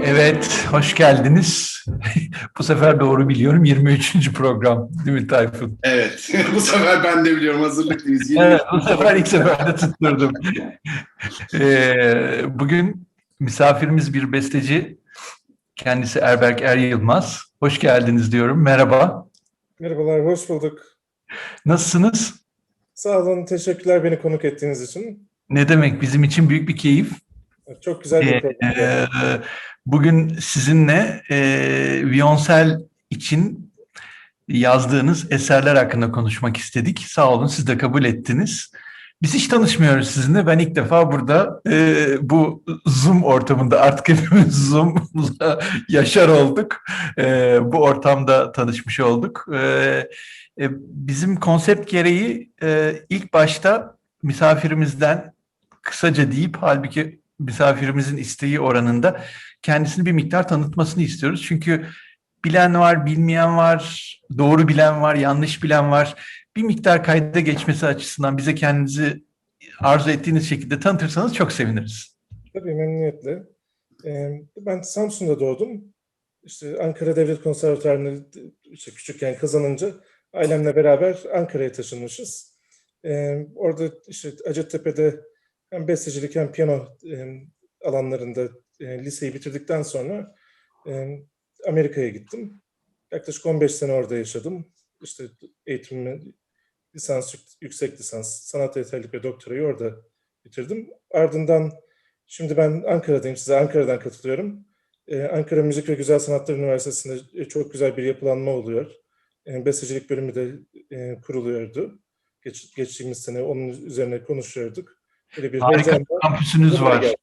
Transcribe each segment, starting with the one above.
Evet, hoş geldiniz. Bu sefer doğru biliyorum. 23. program, değil mi Tayfun? Evet, bu sefer ben de biliyorum, hazırlıklıyız. Evet, 23. bu sefer ilk seferde tutturdum. Bugün misafirimiz bir besteci. Kendisi Erberk Er Yılmaz. Hoş geldiniz diyorum. Merhaba. Merhabalar, hoş bulduk. Nasılsınız? Sağ olun, teşekkürler beni konuk ettiğiniz için. Ne demek? Bizim için büyük bir keyif. Çok güzel bir program. Ee, Bugün sizinle Violonsel için yazdığınız eserler hakkında konuşmak istedik. Sağ olun, siz de kabul ettiniz. Biz hiç tanışmıyoruz sizinle. Ben ilk defa burada bu Zoom ortamında artık hepimiz Zoom'la yaşar olduk. Bu ortamda tanışmış olduk. Bizim konsept gereği ilk başta misafirimizden kısaca deyip halbuki misafirimizin isteği oranında kendisini bir miktar tanıtmasını istiyoruz. Çünkü bilen var, bilmeyen var, doğru bilen var, yanlış bilen var. Bir miktar kayda geçmesi açısından bize kendinizi arzu ettiğiniz şekilde tanıtırsanız çok seviniriz. Tabii memnuniyetle. Ben Samsun'da doğdum. İşte Ankara Devlet Konservatuvarı'nı işte küçükken kazanınca ailemle beraber Ankara'ya taşınmışız. Orada işte Hacettepe'de hem bestecilik hem piyano alanlarında liseyi bitirdikten sonra Amerika'ya gittim. Yaklaşık 15 sene orada yaşadım. İşte eğitimimi, lisans, yüksek lisans, sanat yeterlilik ve doktorayı orada bitirdim. Ardından şimdi ben Ankara'dayım, size Ankara'dan katılıyorum. Ankara Müzik ve Güzel Sanatlar Üniversitesi'nde çok güzel bir yapılanma oluyor. Bestecilik bölümü de kuruluyordu. Geçtiğimiz sene onun üzerine konuşuyorduk. Böyle bir Harika bir heyecanla kampüsünüz buraya var. geldim.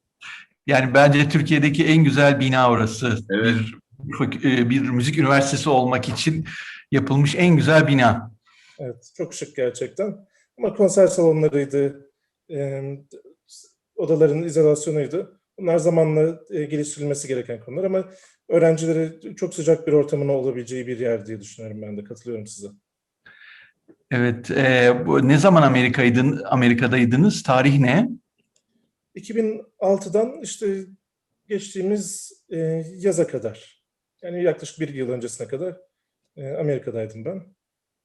Yani bence Türkiye'deki en güzel bina orası. Evet. Bir müzik üniversitesi olmak için yapılmış en güzel bina. Evet, çok şık gerçekten. Ama konser salonlarıydı, odaların izolasyonuydu. Bunlar zamanla geliştirilmesi gereken konular ama öğrencilere çok sıcak bir ortamın olabileceği bir yer diye düşünüyorum ben de. Katılıyorum size. Evet, ne zaman Amerika'daydınız? Tarih ne? 2006'dan işte geçtiğimiz yaza kadar, yani yaklaşık bir yıl öncesine kadar Amerika'daydım ben.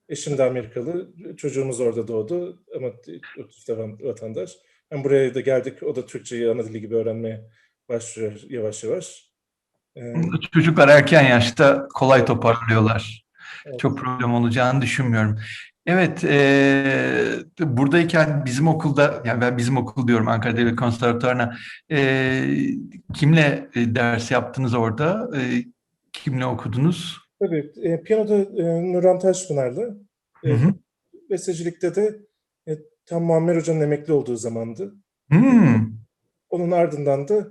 Eşim de Amerikalı, çocuğumuz orada doğdu ama çift vatandaş. Hem buraya da geldik, o da Türkçeyi ana dili gibi öğrenmeye başlıyor yavaş yavaş. Ee, Çocuklar erken yaşta kolay evet, toparlıyorlar. Çok evet. problem olacağını düşünmüyorum. Evet, buradayken bizim okulda, yani ben bizim okul diyorum Ankara Devlet Konservatuvarı'na, kimle ders yaptınız orada? Kimle okudunuz? Tabii, piyanoda Nurhan Taşpınar'la, Hı e, hı. bestecilikte de tam Muammer Hoca'nın emekli olduğu zamandı. Hmm. Onun ardından da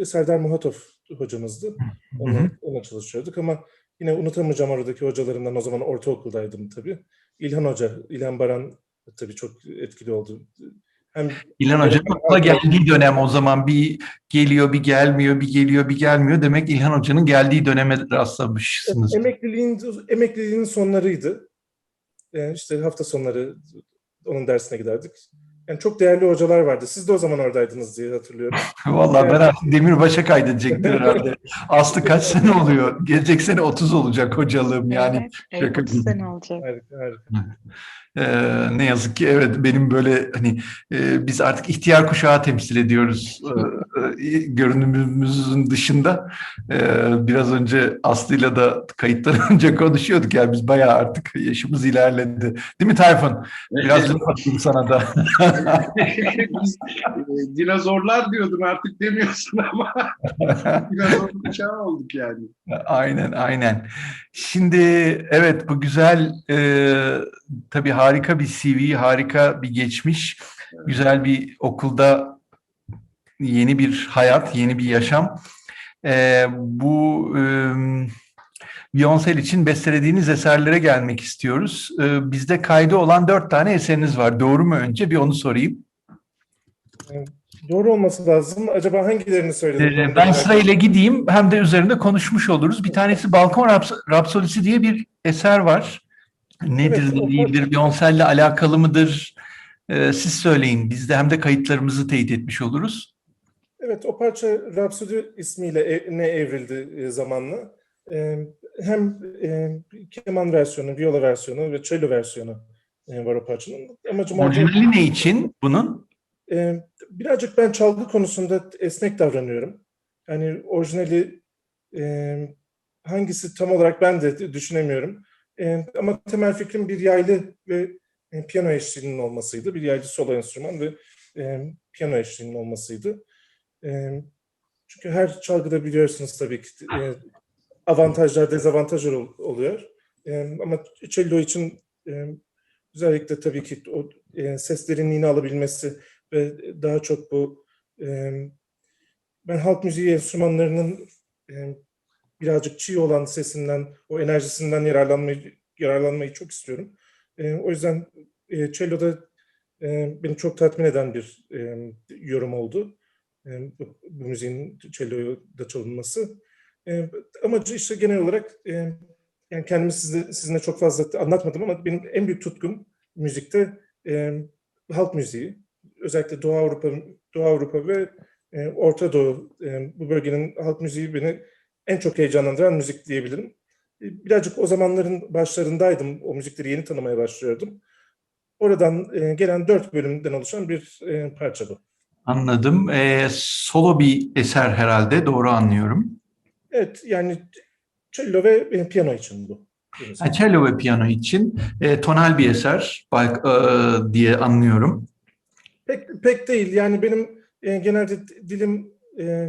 Serdar Muhatov hocamızdı. Hı hı. Onunla çalışıyorduk ama yine unutamayacağım oradaki hocalarımdan, o zaman ortaokuldaydım tabii. İlhan Hoca, İlhan Baran tabii çok etkili oldu. Hem İlhan benim Hoca'nın hem okula arkadaş, geldiği dönem o zaman bir geliyor bir gelmiyor, bir geliyor bir gelmiyor. Demek İlhan Hoca'nın geldiği döneme rastlamışsınız. emekliliğinin sonlarıydı. İşte hafta sonları onun dersine giderdik. Yani çok değerli hocalar vardı. Siz de o zaman oradaydınız diye hatırlıyorum. Vallahi ben Yani, artık Demirbaş'a kaydedecektir herhalde. Aslı kaç sene oluyor? Gelecek sene 30 olacak hocalığım yani. Evet, evet Şaka 30 gibi. sene olacak. harika, harika. Ne yazık ki evet benim böyle hani biz artık ihtiyar kuşağı temsil ediyoruz görünümümüzün dışında. Biraz önce Aslı'yla da kayıttan önce konuşuyorduk yani biz bayağı artık yaşımız ilerledi. Değil mi Tayfun? Biraz laf atayım sana da. Biz dinozorlar diyordun, artık demiyorsun ama dinozor kuşağı olduk yani. Aynen, aynen. Şimdi evet bu güzel, tabii harika bir CV, harika bir geçmiş, güzel bir okulda yeni bir hayat, yeni bir yaşam. Bu Violonsel için bestelediğiniz eserlere gelmek istiyoruz. Bizde kaydı olan 4 tane eseriniz var. Doğru mu önce? Bir onu sorayım. Doğru olması lazım. Acaba hangilerini söyledim? Onu da Ben merak ettim. sırayla gideyim hem de üzerinde konuşmuş oluruz. Bir tanesi Balkon Rapsodisi diye bir eser var. Evet, Nedir, ne değildir, Beyoncé'yle alakalı mıdır? Siz söyleyin. Biz de hem de kayıtlarımızı teyit etmiş oluruz. Evet, o parça Rhapsody ismiyle ne evrildi zamanla. Hem keman versiyonu, viola versiyonu ve cello versiyonu var o parçanın. Amacım orada Orijinali ne için bunun? birazcık ben çalgı konusunda esnek davranıyorum. Yani orijinali e, hangisi tam olarak ben de düşünemiyorum. Ama temel fikrim bir yaylı ve piyano eşliğinin olmasıydı. Bir yaylı solo enstrüman ve piyano eşliğinin olmasıydı. E, Çünkü her çalgıda biliyorsunuz tabii ki avantajlar, dezavantajlar oluyor. Ama cello için özellikle tabii ki o ses derinliğini alabilmesi ve daha çok bu e, ben halk müziği enstrümanlarının birazcık çiğ olan sesinden, o enerjisinden yararlanmayı çok istiyorum. O yüzden cello'da beni çok tatmin eden bir yorum oldu. Bu müziğin cello'da çalınması. Amacı işte genel olarak yani kendimi sizinle çok fazla anlatmadım ama benim en büyük tutkum müzikte halk müziği. Özellikle Doğu Avrupa ve Orta Doğu bu bölgenin halk müziği beni en çok heyecanlandıran müzik diyebilirim. Birazcık o zamanların başlarındaydım. O müzikleri yeni tanımaya başlıyordum. Oradan gelen 4 bölümden oluşan bir parça bu. Anladım. Solo bir eser herhalde, doğru anlıyorum. Evet, yani cello ve piyano için bu müzik. Cello ve piyano için tonal bir eser diye anlıyorum. Pek değil. Yani benim genelde dilim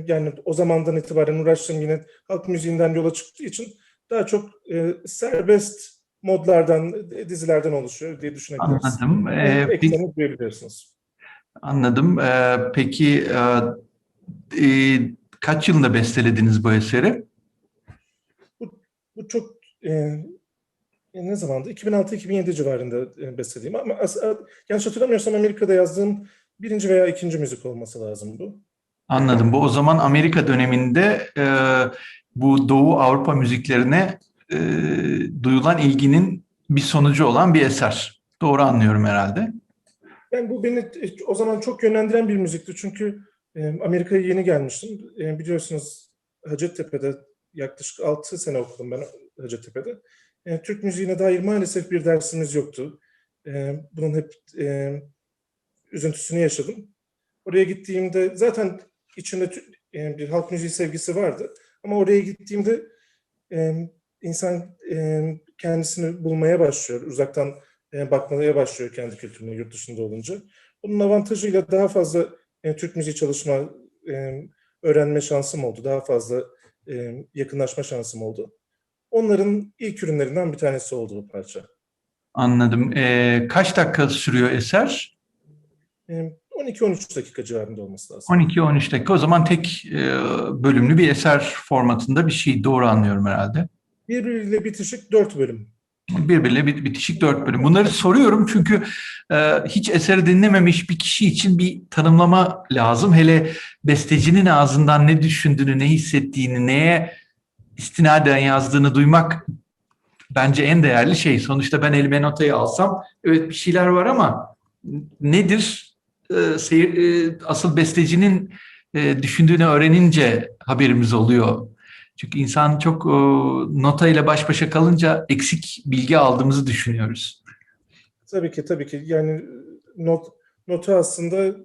yani o zamandan itibaren uğraştığım yine halk müziğinden yola çıktığı için daha çok serbest modlardan, dizilerden oluşuyor diye düşünebiliriz. Anladım. Bu Peki, ekseni duyabiliyorsunuz. anladım. Peki kaç yılında bestelediniz bu eseri? Bu çok ne zamandı? 2006-2007 civarında bestelediğim ama yanlış hatırlamıyorsam Amerika'da yazdığım birinci veya ikinci müzik olması lazım bu. Anladım. Bu o zaman Amerika döneminde bu Doğu Avrupa müziklerine duyulan ilginin bir sonucu olan bir eser. Doğru anlıyorum herhalde. Yani bu beni o zaman çok yönlendiren bir müzikti. Çünkü Amerika'ya yeni gelmiştim. Biliyorsunuz Hacettepe'de yaklaşık 6 sene okudum ben Hacettepe'de. Türk müziğine dair maalesef bir dersimiz yoktu. Bunun hep üzüntüsünü yaşadım. Oraya gittiğimde zaten içimde bir halk müziği sevgisi vardı. Ama oraya gittiğimde insan kendisini bulmaya başlıyor. Uzaktan bakmaya başlıyor kendi kültürüne yurt dışında olunca. Bunun avantajıyla daha fazla Türk müziği çalışma, öğrenme şansım oldu. Daha fazla yakınlaşma şansım oldu. Onların ilk ürünlerinden bir tanesi oldu bu parça. Anladım. Kaç dakika sürüyor eser? 12-13 dakika civarında olması lazım. 12-13 dakika. O zaman tek bölümlü bir eser formatında bir şey. Doğru anlıyorum herhalde. Birbiriyle bitişik 4 bölüm. Birbiriyle bitişik 4 bölüm. Bunları soruyorum çünkü hiç eseri dinlememiş bir kişi için bir tanımlama lazım. Hele bestecinin ağzından ne düşündüğünü, ne hissettiğini, neye istinaden yazdığını duymak bence en değerli şey. Sonuçta ben elime notayı alsam, evet bir şeyler var ama nedir? Asıl bestecinin düşündüğünü öğrenince haberimiz oluyor. Çünkü insan çok notayla baş başa kalınca eksik bilgi aldığımızı düşünüyoruz. Tabii ki. Yani notu aslında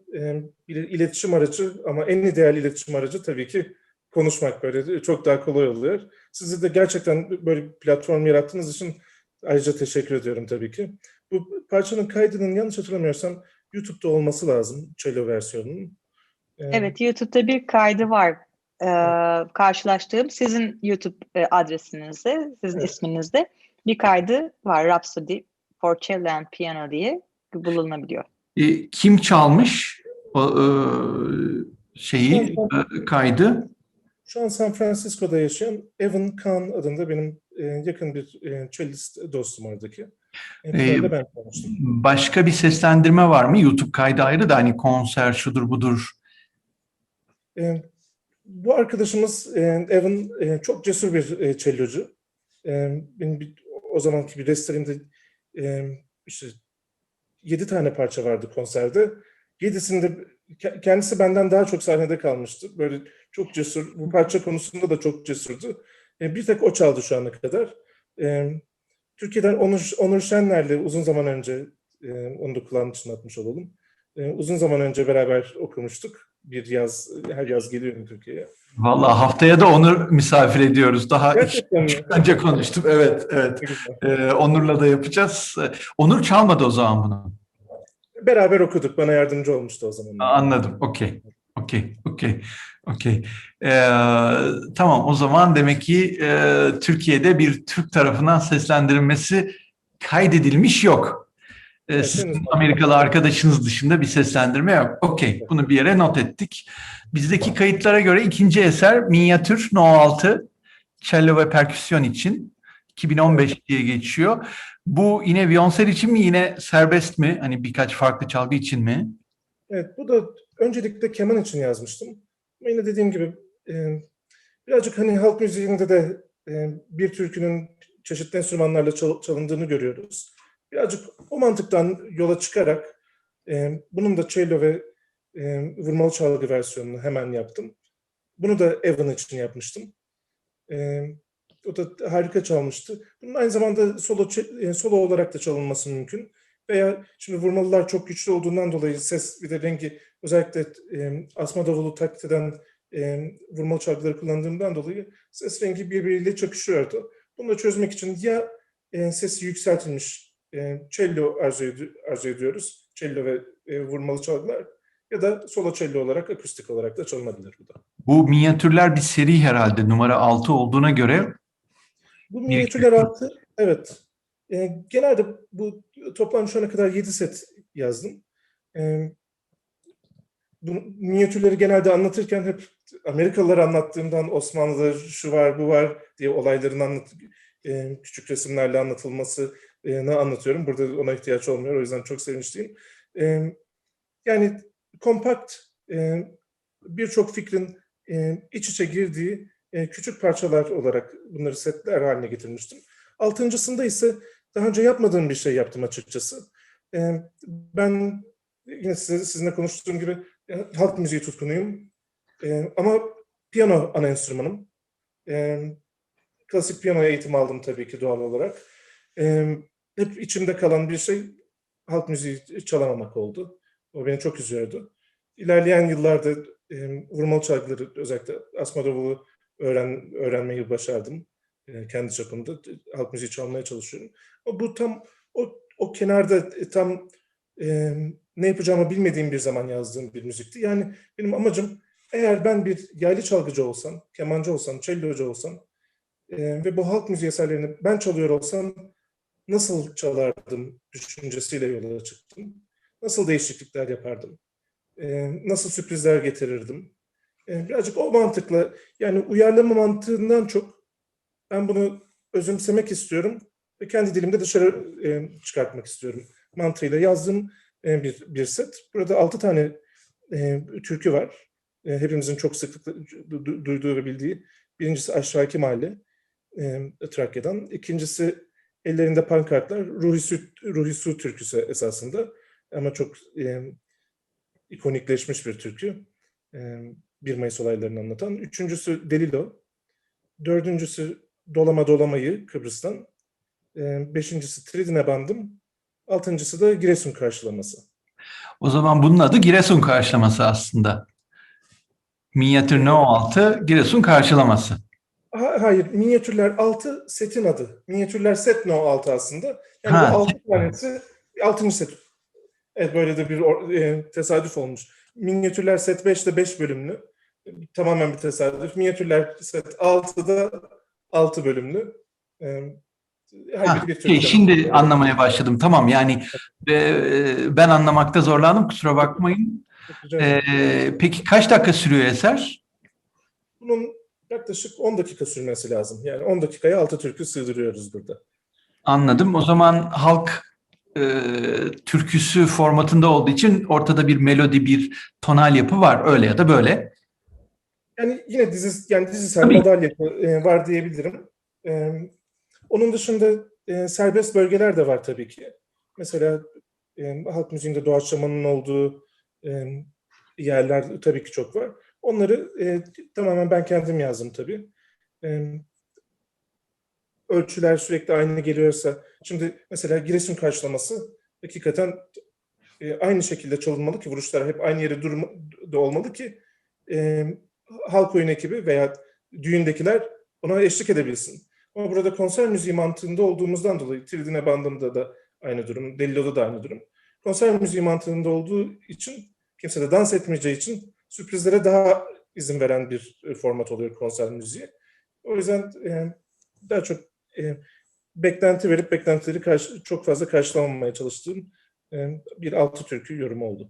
bir iletişim aracı ama en ideal iletişim aracı tabii ki konuşmak böyle çok daha kolay oluyor. Sizi de gerçekten böyle bir platform yarattığınız için ayrıca teşekkür ediyorum tabii ki. Bu parçanın kaydının yanlış hatırlamıyorsam YouTube'da olması lazım cello versiyonunun. Evet, YouTube'da bir kaydı var. Karşılaştığım sizin YouTube adresinizde, sizin Evet. isminizde bir kaydı var. Rhapsody for Cello and Piano diye bulunabiliyor. Kim çalmış o şeyi, kaydı? Şu an San Francisco'da yaşayan Evan Kahn adında benim yakın bir cellist dostum oradaki. Finalde ben çalmıştım. Başka bir seslendirme var mı? YouTube kaydı ayrı da hani konser şudur budur. Bu arkadaşımız Evan çok cesur bir cellocu. Benim o zamanki bir restlerimde işte 7 tane parça vardı konserde. 7'sinde Kendisi benden daha çok sahnede kalmıştı. Böyle çok cesur, bu parça konusunda da çok cesurdu. Bir tek o çaldı şu ana kadar. Türkiye'den Onur Şenler'le uzun zaman önce, onu da kulağın içine atmış olalım. Uzun zaman önce beraber okumuştuk. Bir yaz, her yaz geliyorum Türkiye'ye. Vallahi haftaya da Onur misafir ediyoruz. Daha Gerçekten mi? önce konuştum. Evet, evet. Ne güzel. Onur'la da yapacağız. Onur çalmadı o zaman bunu. Beraber okuduk. Bana yardımcı olmuştu o zaman. Anladım. Okey. Okey. Tamam, o zaman demek ki Türkiye'de bir Türk tarafından seslendirilmesi kaydedilmiş yok. Evet, Sizin henüz. Amerikalı arkadaşınız dışında bir seslendirme yok. Okey, bunu bir yere not ettik. Bizdeki kayıtlara göre ikinci eser Minyatür No 6 cello ve perküsyon için 2015 diye geçiyor. Bu yine viyonsel için mi, yine serbest mi? Hani birkaç farklı çalgı için mi? Evet, bu da öncelikle keman için yazmıştım. Ama yine dediğim gibi birazcık hani halk müziğinde de bir türkünün çeşitli enstrümanlarla çalındığını görüyoruz. Birazcık o mantıktan yola çıkarak bunun da cello ve vurmalı çalgı versiyonunu hemen yaptım. Bunu da Evan için yapmıştım. O da harika çalmıştı. Bunun aynı zamanda solo olarak da çalınması mümkün. Veya şimdi vurmalılar çok güçlü olduğundan dolayı ses bir de rengi, özellikle asma davulu taklit eden vurmalı çalgıları kullandığımdan dolayı ses rengi birbiriyle çakışıyordu. Bunu da çözmek için ya sesi yükseltilmiş cello arzu ediyoruz. Cello ve vurmalı çalgılar, ya da solo cello olarak, akustik olarak da çalınabilir bu da. Bu minyatürler bir seri herhalde, numara 6 olduğuna göre. Bu minyatürler altı, evet. Genelde bu toplam şu ana kadar 7 set yazdım. Bu minyatürleri genelde anlatırken hep Amerikalıları anlattığımdan, Osmanlı'da şu var bu var diye olayların küçük resimlerle anlatılmasını anlatıyorum. Burada ona ihtiyaç olmuyor. O yüzden çok sevinçliyim. Yani kompakt, birçok fikrin iç içe girdiği küçük parçalar olarak bunları setler haline getirmiştim. Altıncısında ise daha önce yapmadığım bir şey yaptım açıkçası. Ben yine sizinle konuştuğum gibi halk müziği tutkunuyum. Ama piyano ana enstrümanım. Klasik piyano eğitimi aldım tabii ki doğal olarak. Hep içimde kalan bir şey halk müziği çalamamak oldu. O beni çok üzüyordu. İlerleyen yıllarda vurmalı çalgıları, özellikle asma davulu öğrenmeyi başardım. Kendi çapımda halk müziği çalmaya çalışıyorum. Ama bu tam o kenarda tam ne yapacağımı bilmediğim bir zaman yazdığım bir müzikti. Yani benim amacım, eğer ben bir yaylı çalgıcı olsam, kemancı olsam, cellocu olsam ve bu halk müziği eserlerini ben çalıyor olsam nasıl çalardım düşüncesiyle yola çıktım. Nasıl değişiklikler yapardım? Nasıl sürprizler getirirdim? Birazcık o mantıkla, yani uyarlama mantığından çok ben bunu özümsemek istiyorum ve kendi dilimde dışarı çıkartmak istiyorum mantığıyla yazdığım bir set. Burada 6 tane türkü var. Hepimizin çok sıklıkla duyduğu ve bildiği. Birincisi Aşağıki Mahalle, Trakya'dan. İkincisi Ellerinde Pankartlar, Ruhi Su türküsü esasında. Ama çok ikonikleşmiş bir türkü. 1 Mayıs olaylarını anlatan. Üçüncüsü Delilo. Dördüncüsü Dolama Dolamayı Kıbrıs'tan. Beşincisi Tridine Bandım. Altıncısı da Giresun Karşılaması. O zaman bunun adı Giresun karşılaması aslında. Minyatür No 6 Giresun karşılaması. Hayır, Minyatürler 6 setin adı. Minyatürler set No 6 aslında. Yani bu 6 tanesi 6. set. Evet, böyle de bir tesadüf olmuş. Minyatürler set 5'te 5 bölümlü. Tamamen bir tesadüf. Minyatürler set 6'da 6 bölümlü. Şimdi anlamaya başladım. Tamam, yani ben anlamakta zorlandım. Kusura bakmayın. Peki kaç dakika sürüyor eser? Bunun yaklaşık 10 dakika sürmesi lazım. Yani 10 dakikaya 6 türkü sığdırıyoruz burada. Anladım. O zaman halk türküsü formatında olduğu için ortada bir melodi, bir tonal yapı var. Öyle ya da böyle. Yani yine dizisel modal yapı var diyebilirim. Onun dışında serbest bölgeler de var tabii ki. Mesela halk müziğinde doğaçlamanın olduğu, yerler tabii ki çok var. Onları tamamen ben kendim yazdım tabii. Ölçüler sürekli aynı geliyorsa, şimdi mesela Giresun karşılaması hakikaten aynı şekilde çalınmalı ki vuruşlar hep aynı yere olmalı ki halk oyun ekibi veya düğündekiler ona eşlik edebilsin. Ama burada konser müziği mantığında olduğumuzdan dolayı Tridine bandında da aynı durum, Delilo'da da aynı durum. Konser müziği mantığında olduğu için kimse de dans etmeyeceği için sürprizlere daha izin veren bir format oluyor konser müziği. O yüzden daha çok beklenti verip beklentileri çok fazla karşılamamaya çalıştığım bir altı türkü yorumu oldu.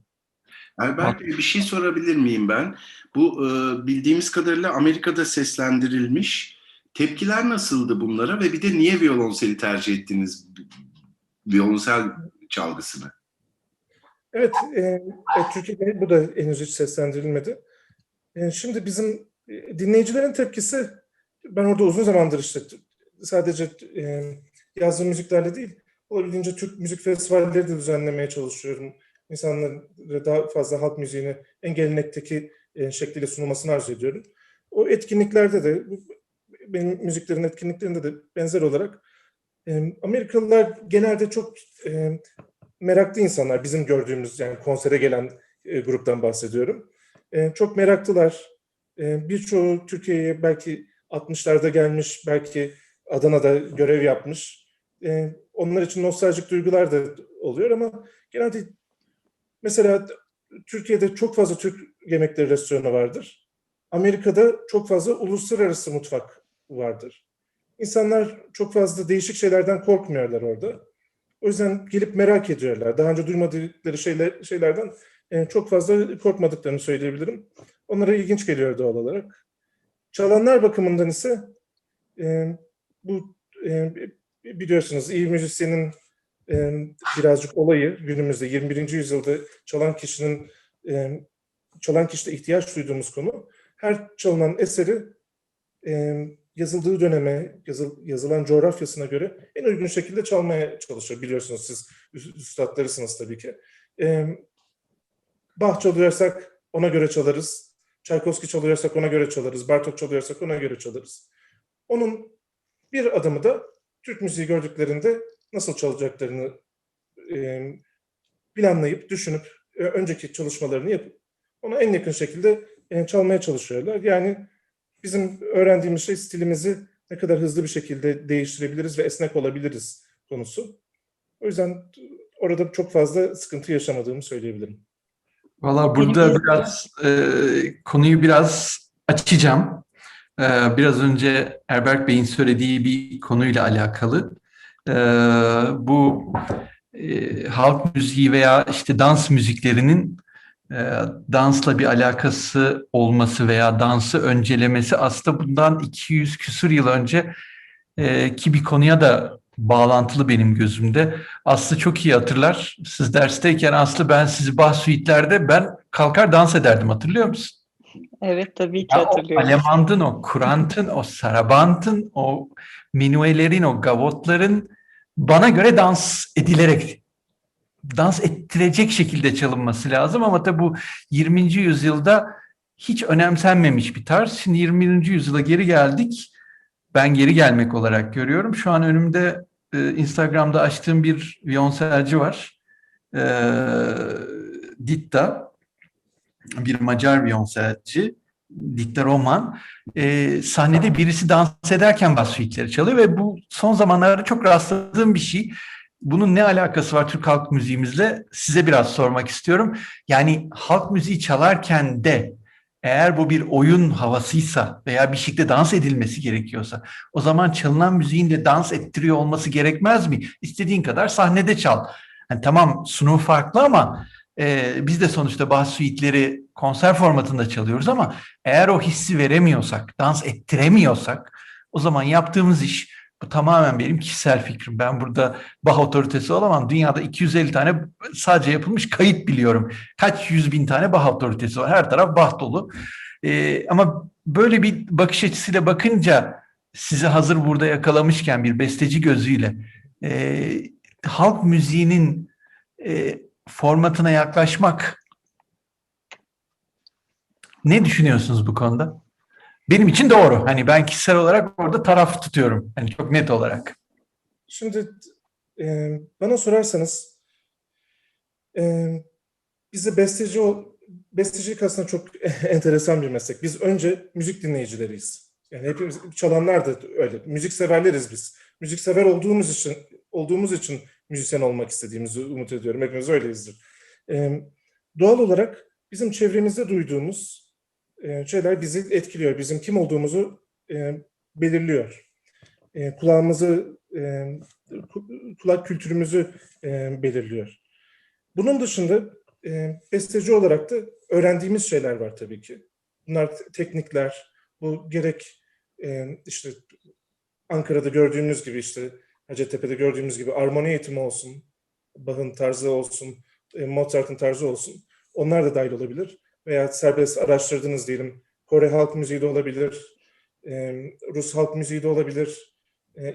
Albert Bey, bir şey sorabilir miyim ben? Bu bildiğimiz kadarıyla Amerika'da seslendirilmiş. Tepkiler nasıldı bunlara ve bir de niye violonseli tercih ettiniz? Violonsel çalgısını. Evet, Türkiye'de bu da henüz hiç seslendirilmedi. Şimdi bizim dinleyicilerin tepkisi, ben orada uzun zamandır işte sadece yazdığım müziklerle değil, olabildiğince Türk müzik festivalleri de düzenlemeye çalışıyorum. İnsanlara daha fazla halk müziğini en gelenekteki şekliyle sunulmasını arzu ediyorum. O etkinliklerde de, benim müziklerin etkinliklerinde de benzer olarak Amerikalılar genelde çok meraklı insanlar. Bizim gördüğümüz, yani konsere gelen gruptan bahsediyorum. Çok meraklılar. Birçoğu Türkiye'ye belki 60'larda gelmiş, belki Adana'da görev yapmış. Onlar için nostaljik duygular da oluyor ama genelde mesela Türkiye'de çok fazla Türk yemekleri restoranı vardır. Amerika'da çok fazla uluslararası mutfak vardır. İnsanlar çok fazla değişik şeylerden korkmuyorlar orada. O yüzden gelip merak ediyorlar. Daha önce duymadıkları şeylerden çok fazla korkmadıklarını söyleyebilirim. Onlara ilginç geliyor doğal olarak. Çalanlar bakımından ise bu biliyorsunuz iyi müzisyenin birazcık olayı günümüzde 21. yüzyılda çalan kişide ihtiyaç duyduğumuz konu, her çalınan eseri yazıldığı döneme, yazılan coğrafyasına göre en uygun şekilde çalmaya çalışıyor. Biliyorsunuz siz üstadlarısınız tabii ki. Bach çalıyorsak ona göre çalarız. Çaykovski çalıyorsak ona göre çalarız. Bartok çalıyorsak ona göre çalarız. Onun bir adımı da Türk müziği gördüklerinde nasıl çalacaklarını planlayıp, düşünüp, önceki çalışmalarını yapıp ona en yakın şekilde çalmaya çalışıyorlar. Yani bizim öğrendiğimiz şey stilimizi ne kadar hızlı bir şekilde değiştirebiliriz ve esnek olabiliriz konusu. O yüzden orada çok fazla sıkıntı yaşamadığımı söyleyebilirim. Valla burada biraz konuyu biraz açacağım. Biraz önce Erberk Bey'in söylediği bir konuyla alakalı. Bu halk müziği veya işte dans müziklerinin dansla bir alakası olması veya dansı öncelemesi aslında bundan 200 küsur yıl önce ki bir konuya da bağlantılı benim gözümde. Aslı çok iyi hatırlar. Siz dersteyken Aslı, ben sizi Bach suite'lerde ben kalkar dans ederdim, hatırlıyor musun? Evet, tabii ki Ya o hatırlıyorum. Alemand'ın, o Kurant'ın, o Saraband'ın, o minuelerin, o gavotların bana göre dans ettirecek şekilde çalınması lazım ama tabii bu 20. yüzyılda hiç önemsenmemiş bir tarz. Şimdi 20. yüzyıla geri geldik. Ben geri gelmek olarak görüyorum. Şu an önümde Instagram'da açtığım bir violonselci var. Ditta, bir Macar violonselci. Ditta Roman. Sahnede birisi dans ederken bas suite'leri çalıyor ve bu son zamanlarda çok rastladığım bir şey. Bunun ne alakası var Türk halk müziğimizle? Size biraz sormak istiyorum. Yani halk müziği çalarken de eğer bu bir oyun havasıysa veya bir şekilde dans edilmesi gerekiyorsa, o zaman çalınan müziğin de dans ettiriyor olması gerekmez mi? İstediğin kadar sahnede çal. Yani tamam, sunum farklı ama biz de sonuçta Bach suite'leri konser formatında çalıyoruz ama eğer o hissi veremiyorsak, dans ettiremiyorsak, o zaman yaptığımız iş, bu tamamen benim kişisel fikrim. Ben burada Bach otoritesi olamam. Dünyada 250 tane sadece yapılmış kayıt biliyorum. Kaç 100.000 tane Bach otoritesi var. Her taraf Bach dolu. Ama böyle bir bakış açısıyla bakınca, sizi hazır burada yakalamışken bir besteci gözüyle halk müziğinin formatına yaklaşmak Ne düşünüyorsunuz bu konuda? Benim için doğru. Hani ben kişisel olarak orada taraf tutuyorum. Hani çok net olarak. Şimdi bana sorarsanız bize bestecilik aslında çok enteresan bir meslek. Biz önce müzik dinleyicileriyiz. Yani hepimiz çalanlar da öyle. Müzik severleriz biz. Müzik sever olduğumuz için müzisyen olmak istediğimizi umut ediyorum. Hepimiz öyleyizdir. Doğal olarak bizim çevremizde duyduğumuz şeyler bizi etkiliyor. Bizim kim olduğumuzu belirliyor. Kulağımızı, kulak kültürümüzü belirliyor. Bunun dışında besteci olarak da öğrendiğimiz şeyler var tabii ki. Bunlar teknikler, bu gerek işte Ankara'da gördüğümüz gibi, işte Hacettepe'de gördüğümüz gibi armoni eğitimi olsun, Bach'ın tarzı olsun, Mozart'ın tarzı olsun. Onlar da dahil olabilir. Veya serbest araştırdığınız diyelim, Kore halk müziği de olabilir, Rus halk müziği de olabilir,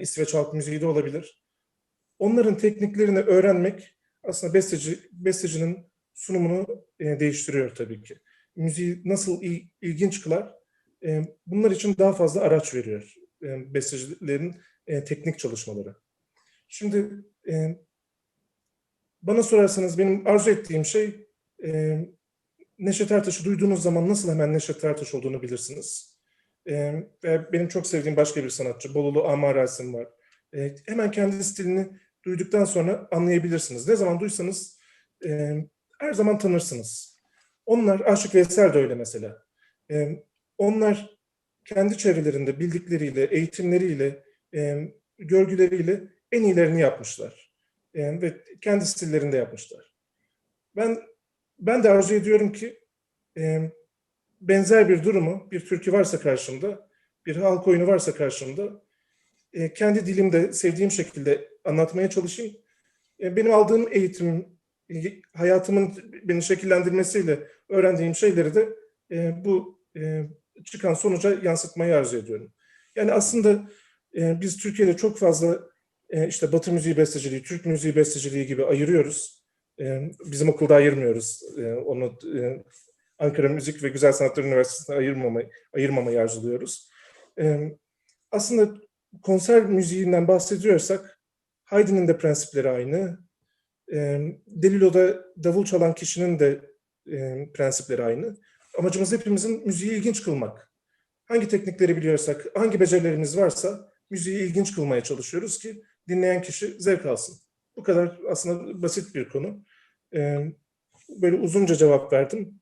İsveç halk müziği de olabilir. Onların tekniklerini öğrenmek aslında bestecinin sunumunu değiştiriyor tabii ki. Müziği nasıl ilginç kılar? Bunlar için daha fazla araç veriyor bestecilerin teknik çalışmaları. Şimdi bana sorarsanız benim arzu ettiğim şey, Neşet Ertaş'ı duyduğunuz zaman nasıl hemen Neşet Ertaş olduğunu bilirsiniz. Ve benim çok sevdiğim başka bir sanatçı, Bolulu Amar Ersin var. Hemen kendi stilini duyduktan sonra anlayabilirsiniz. Ne zaman duysanız her zaman tanırsınız. Onlar, Aşık Veysel de öyle mesela. Onlar kendi çevrelerinde bildikleriyle, eğitimleriyle, görgüleriyle en iyilerini yapmışlar. Ve kendi stillerinde yapmışlar. Ben de arzu ediyorum ki benzer bir durumu, bir türkü varsa karşımda, bir halk oyunu varsa karşımda, kendi dilimde sevdiğim şekilde anlatmaya çalışayım. Benim aldığım eğitim, hayatımın beni şekillendirmesiyle öğrendiğim şeyleri de bu çıkan sonuca yansıtmayı arzu ediyorum. Yani aslında biz Türkiye'de çok fazla işte Batı müziği besteciliği, Türk müziği besteciliği gibi ayırıyoruz. Bizim okulda ayırmıyoruz. Onu Ankara Müzik ve Güzel Sanatlar Üniversitesi'ne ayırmamayı arzuluyoruz. Aslında konser müziğinden bahsediyorsak Haydn'in de prensipleri aynı. Delilo'da davul çalan kişinin de prensipleri aynı. Amacımız hepimizin müziği ilginç kılmak. Hangi teknikleri biliyorsak, hangi becerilerimiz varsa müziği ilginç kılmaya çalışıyoruz ki dinleyen kişi zevk alsın. Bu kadar aslında basit bir konu. Böyle uzunca cevap verdim.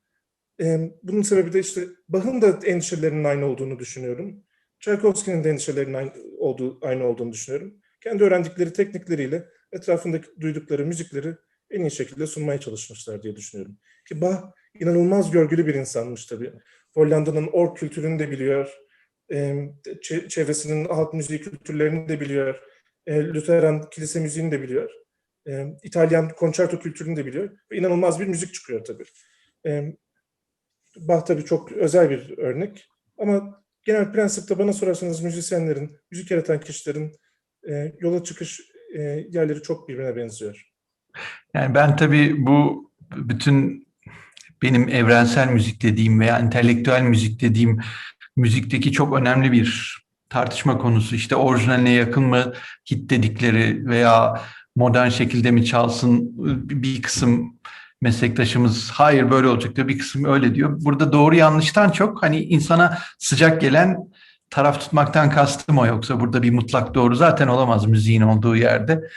Bunun sebebi de işte Bach'ın da endişelerinin aynı olduğunu düşünüyorum. Tchaikovsky'nin de endişelerinin aynı olduğunu düşünüyorum. Kendi öğrendikleri teknikleriyle etrafındaki duydukları müzikleri en iyi şekilde sunmaya çalışmışlar diye düşünüyorum. Ki Bach inanılmaz görgülü bir insanmış tabii. Hollanda'nın org kültürünü de biliyor. Çevresinin halk müziği kültürlerini de biliyor. Lutheran kilise müziğini de biliyor. İtalyan konçerto kültürünü de biliyor. Ve inanılmaz bir müzik çıkıyor tabii. Bach tabii çok özel bir örnek. Ama genel prensipte bana sorarsanız müzisyenlerin, müzik yaratan kişilerin yola çıkış yerleri çok birbirine benziyor. Yani ben tabii bu bütün benim evrensel müzik dediğim veya entelektüel müzik dediğim müzikteki çok önemli bir tartışma konusu. İşte orijinaline yakın mı hit dedikleri veya modern şekilde mi çalsın, bir kısım meslektaşımız hayır böyle olacak diyor, bir kısım öyle diyor. Burada doğru yanlıştan çok hani insana sıcak gelen taraf tutmaktan kastım o, yoksa burada bir mutlak doğru zaten olamaz müziğin olduğu yerde.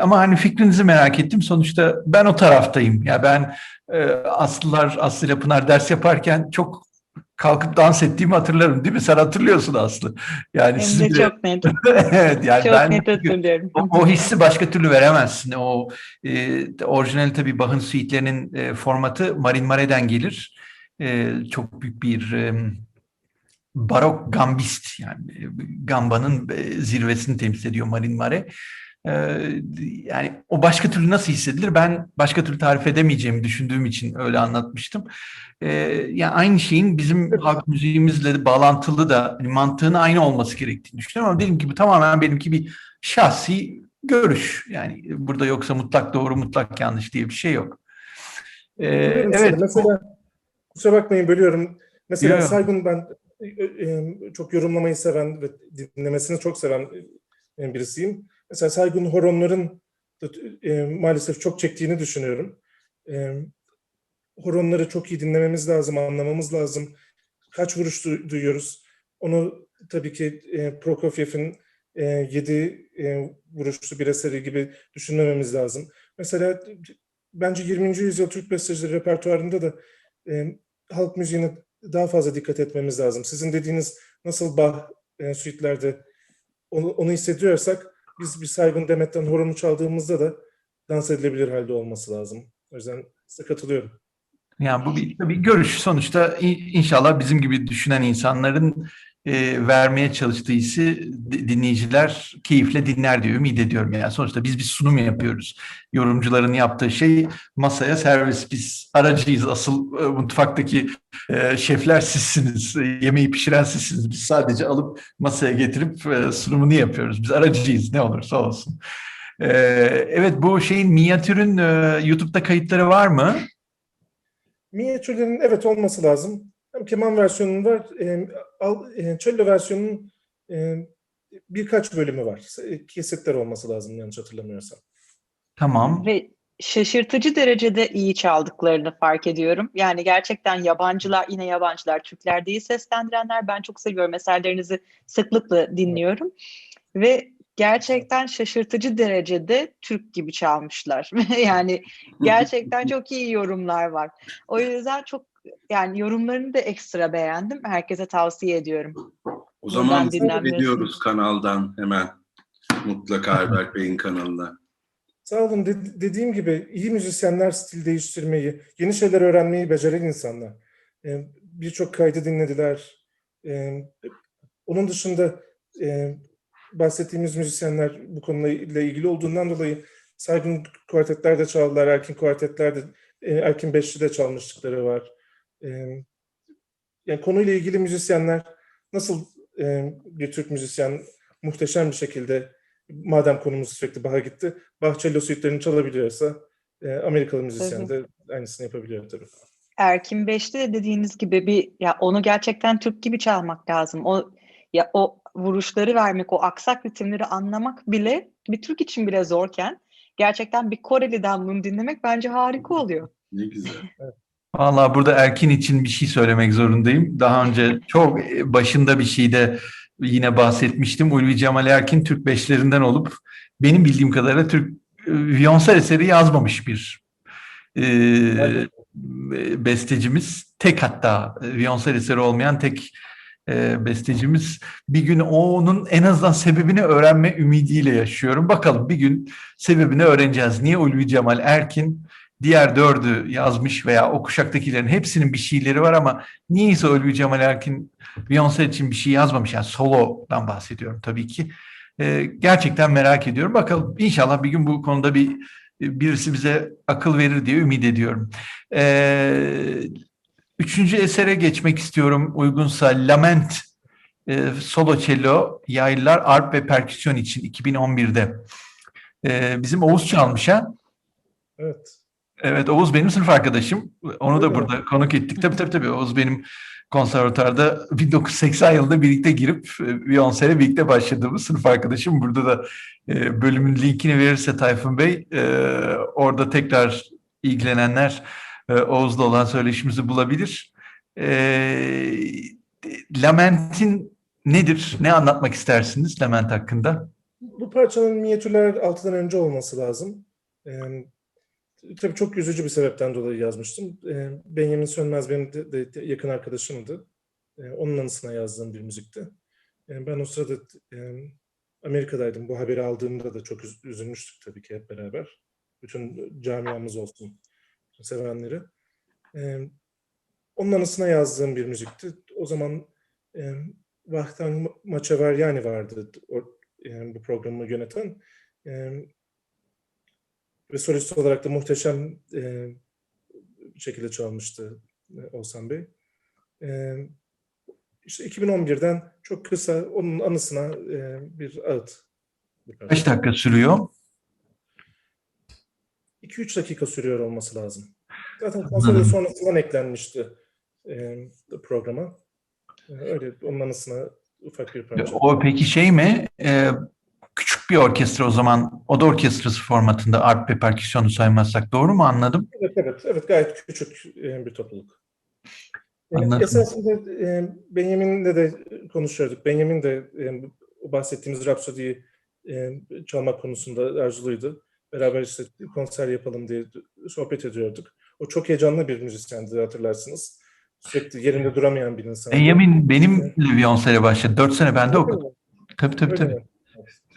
Ama hani fikrinizi merak ettim. Sonuçta ben o taraftayım. Ya ben Aslı ile Pınar ders yaparken çok kalkıp dans ettiğimi hatırlarım, değil mi? Sen hatırlıyorsun Aslı. Yani Hem siz de bile çok net. evet, yani Çok ben net hatırlıyorum. o hissi başka türlü veremezsin. O orijinali tabii Bach'ın suite'lerinin formatı Marin Mare'den gelir. Çok büyük bir barok gambist, yani gambanın zirvesini temsil ediyor Marin Mare. Yani o başka türlü nasıl hissedilir? Ben başka türlü tarif edemeyeceğimi düşündüğüm için öyle anlatmıştım. Yani aynı şeyin bizim halk müziğimizle bağlantılı da hani mantığının aynı olması gerektiğini düşünüyorum. Ama dediğim gibi tamamen benimki bir şahsi görüş. Yani burada yoksa mutlak doğru, mutlak yanlış diye bir şey yok. Buyurun Evet. mesela Kusura bakmayın, bölüyorum. Mesela Yok. Saygun, ben çok yorumlamayı seven ve dinlemesini çok seven birisiyim. Mesela Saygun horonların maalesef çok çektiğini düşünüyorum. Horonları çok iyi dinlememiz lazım, anlamamız lazım. Kaç vuruş duyuyoruz? Onu tabii ki Prokofiev'in 7 vuruşlu bir eseri gibi düşünmememiz lazım. Mesela bence 20. yüzyıl Türk bestecileri repertuarında da halk müziğine daha fazla dikkat etmemiz lazım. Sizin dediğiniz nasıl Bach suite'lerde onu hissediyorsak, biz bir Saygun Demet'ten horonu çaldığımızda da dans edilebilir halde olması lazım. O yüzden size katılıyorum. Yani bu bir görüş. Sonuçta inşallah bizim gibi düşünen insanların vermeye çalıştığı hissi dinleyiciler keyifle dinler diye ümit ediyorum. Yani sonuçta biz bir sunum yapıyoruz. Yorumcuların yaptığı şey masaya servis. Biz aracıyız. Asıl mutfaktaki şefler sizsiniz. Yemeği pişiren sizsiniz. Biz sadece alıp masaya getirip sunumunu yapıyoruz. Biz aracıyız, ne olursa olsun. Evet, bu şeyin, minyatürün YouTube'da kayıtları var mı? Minyatürlerin evet olması lazım. Hem keman versiyonunun var, cello versiyonunun birkaç bölümü var. Kesitler olması lazım yanlış hatırlamıyorsam. Tamam. Ve şaşırtıcı derecede iyi çaldıklarını fark ediyorum. Yani gerçekten yabancılar, yine yabancılar, Türkler değil seslendirenler. Ben çok seviyorum. Eserlerinizi sıklıkla dinliyorum. Ve gerçekten şaşırtıcı derecede Türk gibi çalmışlar. Yani gerçekten çok iyi yorumlar var. O yüzden çok, yani yorumlarını da ekstra beğendim. Herkese tavsiye ediyorum. O zaman Buradan dinlenmesini. ediyoruz kanaldan hemen. Mutlaka Erberk Bey'in kanalına. Sağ olun. Dediğim gibi iyi müzisyenler stil değiştirmeyi, yeni şeyler öğrenmeyi beceren insanlar. Birçok kaydı dinlediler. Onun dışında bahsettiğimiz müzisyenler bu konuyla ilgili olduğundan dolayı Saygun kuartetlerde çaldılar, Erkin kuartetlerde, Erkin Beşli'de çalmışlıkları var. Yani konuyla ilgili müzisyenler nasıl bir Türk müzisyen muhteşem bir şekilde, madem konumuz sürekli Bach'a gitti, Bach cello suite'lerini çalabiliyorsa Amerikalı müzisyen de aynısını yapabiliyor tabii. Erkin Beşli de dediğiniz gibi ya onu gerçekten Türk gibi çalmak lazım. O vuruşları vermek, o aksak ritimleri anlamak bile bir Türk için bile zorken gerçekten bir Koreli'den bunu dinlemek bence harika oluyor. Ne güzel. Vallahi burada Erkin için bir şey söylemek zorundayım. Daha önce çok başında bir şeyde yine bahsetmiştim. Ulvi Cemal Erkin Türk beşlerinden olup benim bildiğim kadarıyla Türk viyonsel eseri yazmamış bir bestecimiz. Tek, hatta viyonsel eseri olmayan tek bestecimiz. Bir gün onun en azından sebebini öğrenme ümidiyle yaşıyorum. Bakalım bir gün sebebini öğreneceğiz. Niye Ulvi Cemal Erkin diğer dördü yazmış veya o kuşaktakilerin hepsinin bir şeyleri var ama niyeyse Ulvi Cemal Erkin Beyoncé için bir şey yazmamış. Yani solodan bahsediyorum tabii ki. Gerçekten merak ediyorum. Bakalım, inşallah bir gün bu konuda birisi bize akıl verir diye ümit ediyorum. Üçüncü esere geçmek istiyorum uygunsa. Lament, solo cello, yaylılar, arp ve perküsyon için 2011'de. Bizim Oğuz çalmış ha? Evet. Evet, Oğuz benim sınıf arkadaşım. Onu da Öyle burada konuk ettik. Tabii. Oğuz benim konservatuarda 1980 yılında birlikte girip Beyoncé'yle birlikte başladığımız sınıf arkadaşım. Burada da bölümün linkini verirse Tayfun Bey, orada tekrar ilgilenenler Oğuz'la olan söyleşimizi bulabilir. Lamentin nedir? Ne anlatmak istersiniz Lament hakkında? Bu parçanın minyatürler 6'dan önce olması lazım. Tabii çok üzücü bir sebepten dolayı yazmıştım. Benjamin Sönmez benim de yakın arkadaşımdı. Onun anısına yazdığım bir müzikti. Ben o sırada Amerika'daydım. Bu haberi aldığımda da çok üzülmüştük tabii ki hep beraber. Bütün camiamız olsun, sevenleri. Onun anısına yazdığım bir müzikti. O zaman Vahdan Maçevaryani vardı bu programı yöneten. Ve solist olarak da muhteşem bir şekilde çalmıştı Oğuzhan Bey. İşte 2011'den çok kısa onun anısına bir ağıt. Kaç dakika sürüyor? 2-3 dakika sürüyor olması lazım. Zaten konserde sonrasından eklenmişti. programa. Öyle onun anısına ufak bir parça. O peki şey mi? Küçük bir orkestra o zaman. Oda orkestrası formatında arp ve perküsyonu saymazsak. Doğru mu anladım? Evet, gayet küçük bir topluluk. Anladım. Esasında Benjamin'le de konuşuyorduk. Benjamin de o bahsettiğimiz Rhapsody'yi çalmak konusunda arzuluydu. Beraber işte konser yapalım diye sohbet ediyorduk. O çok heyecanlı bir müzisyendi, hatırlarsınız. Sürekli yerinde duramayan bir insandı. Benjamin benimle Violoncel'e başladı. 4 sene ben de Öyle okudum. mi? Tabii. Öyle mi?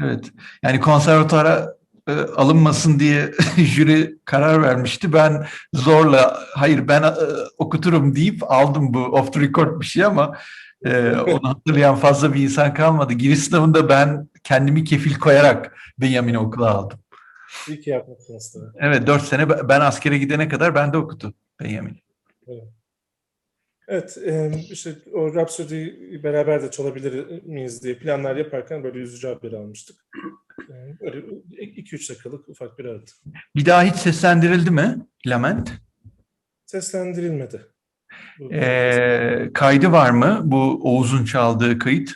Evet. Yani konservatuara alınmasın diye jüri karar vermişti. Ben zorla hayır ben okuturum deyip aldım, bu off the record bir şey ama onu hatırlayan fazla bir insan kalmadı. Giriş sınavında ben kendimi kefil koyarak Benjamin'i okula aldım. İyi ki yapmışsınız tabii. Evet, 4 sene ben askere gidene kadar bende okudu Benjamin. Evet, işte o Rhapsody'yi beraber de çalabilir miyiz diye planlar yaparken böyle üzücü haberi almıştık. Böyle 2-3 dakikalık ufak bir aradı. Bir daha hiç seslendirildi mi Lament? Seslendirilmedi. Kaydı var mı bu Oğuz'un çaldığı kayıt?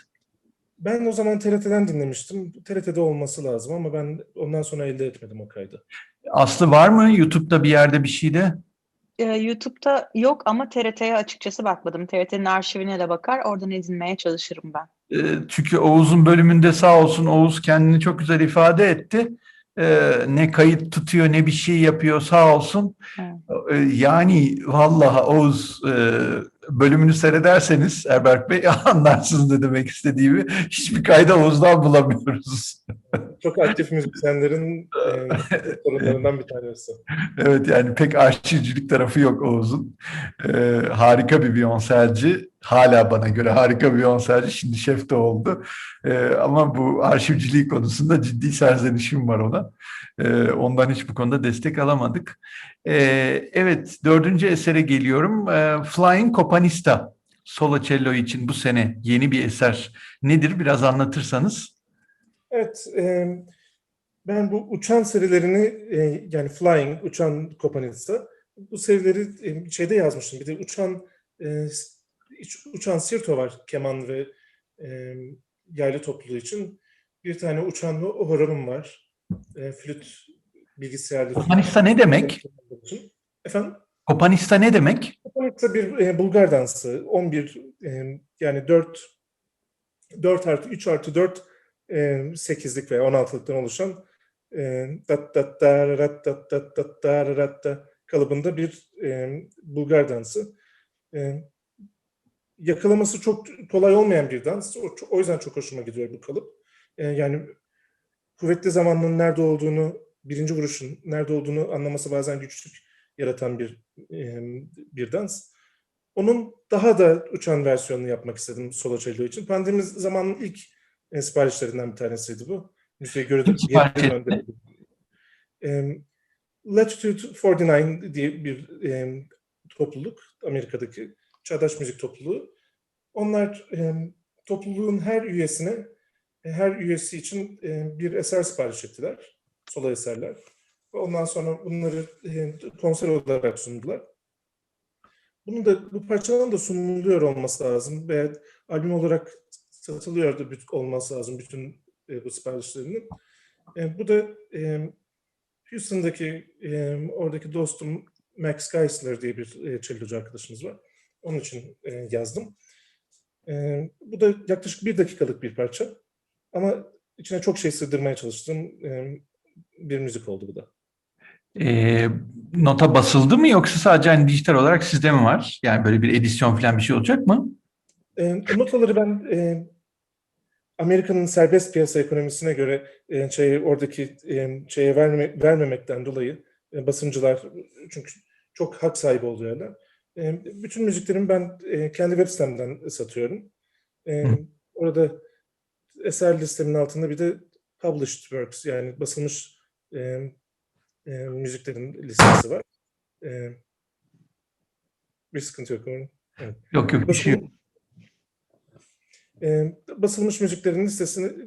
Ben o zaman TRT'den dinlemiştim. TRT'de olması lazım ama ben ondan sonra elde etmedim o kaydı. Aslı var mı YouTube'da bir yerde bir şeyde? YouTube'da yok ama TRT'ye açıkçası bakmadım. TRT'nin arşivine de bakar, oradan edinmeye çalışırım ben. Çünkü Oğuz'un bölümünde sağ olsun Oğuz kendini çok güzel ifade etti. Ne kayıt tutuyor ne bir şey yapıyor sağ olsun. Evet. Yani vallahi Oğuz bölümünü seyrederseniz Erberk Bey anlarsınız ne demek istediğimi. Hiçbir kayda Oğuz'dan bulamıyoruz. Çok aktif müzisyenlerin sorunlarından bir tanesi. Evet, yani pek arşivcilik tarafı yok Oğuz'un. Harika bir violonselci. Hala bana göre harika bir violonselci. Şimdi şef de oldu. Ama bu arşivciliği konusunda ciddi serzenişim var ona. Ondan hiç bu konuda destek alamadık. Evet, 4. esere geliyorum. Flying Copanista. Solo cello için bu sene yeni bir eser. Nedir? Biraz anlatırsanız. Evet, ben bu uçan serilerini yani Flying, uçan Copanista, bu serileri şeyde yazmıştım. Bir de uçan Sirto var keman ve yaylı topluluğu için. Bir tane uçan horonum var. Flüt, bilgisayarlı flüt. Copanista ne demek? Efendim? Copanista ne demek? Copanista bir Bulgar dansı. 11 yani 4 artı 3 artı 4 8'lik veya 16'lıktan oluşan kalıbında bir Bulgar dansı. Yakalaması çok kolay olmayan bir dans. O yüzden çok hoşuma gidiyor bu kalıp. Yani kuvvetli zamanının nerede olduğunu, birinci vuruşun nerede olduğunu anlaması bazen güçlük yaratan bir dans. Onun daha da uçan versiyonunu yapmak istedim solo cello için. Pandemi zamanının ilk siparişlerinden bir tanesiydi bu. Müziğe göre Kim sipariş geri etti? Latitude 49 diye bir topluluk, Amerika'daki çağdaş müzik topluluğu. Onlar topluluğun her üyesi için bir eser sipariş ettiler, solo eserler. Ve ondan sonra bunları konser olarak sundular. Bu parçanın da sunuluyor olması lazım ve albüm olarak satılıyor olması lazım bütün bu siparişlerinin. Bu da Houston'daki oradaki dostum Max Geisler diye bir cellocu arkadaşımız var. Onun için yazdım. Bu da yaklaşık 1 dakikalık bir parça. Ama içine çok şey sığdırmaya çalıştığım bir müzik oldu bu da. Nota basıldı mı yoksa sadece hani dijital olarak sizde mi var? Yani böyle bir edisyon falan bir şey olacak mı? Notaları ben Amerika'nın serbest piyasa ekonomisine göre oradaki şeye vermemekten dolayı basımcılar çünkü çok hak sahibi oluyorlar. Bütün müziklerimi ben kendi web sitemden satıyorum. Orada eser listemin altında bir de published works yani basılmış müziklerin listesi var. Bir sıkıntı yok. Evet. Yok bir şey yok. Basılmış müziklerin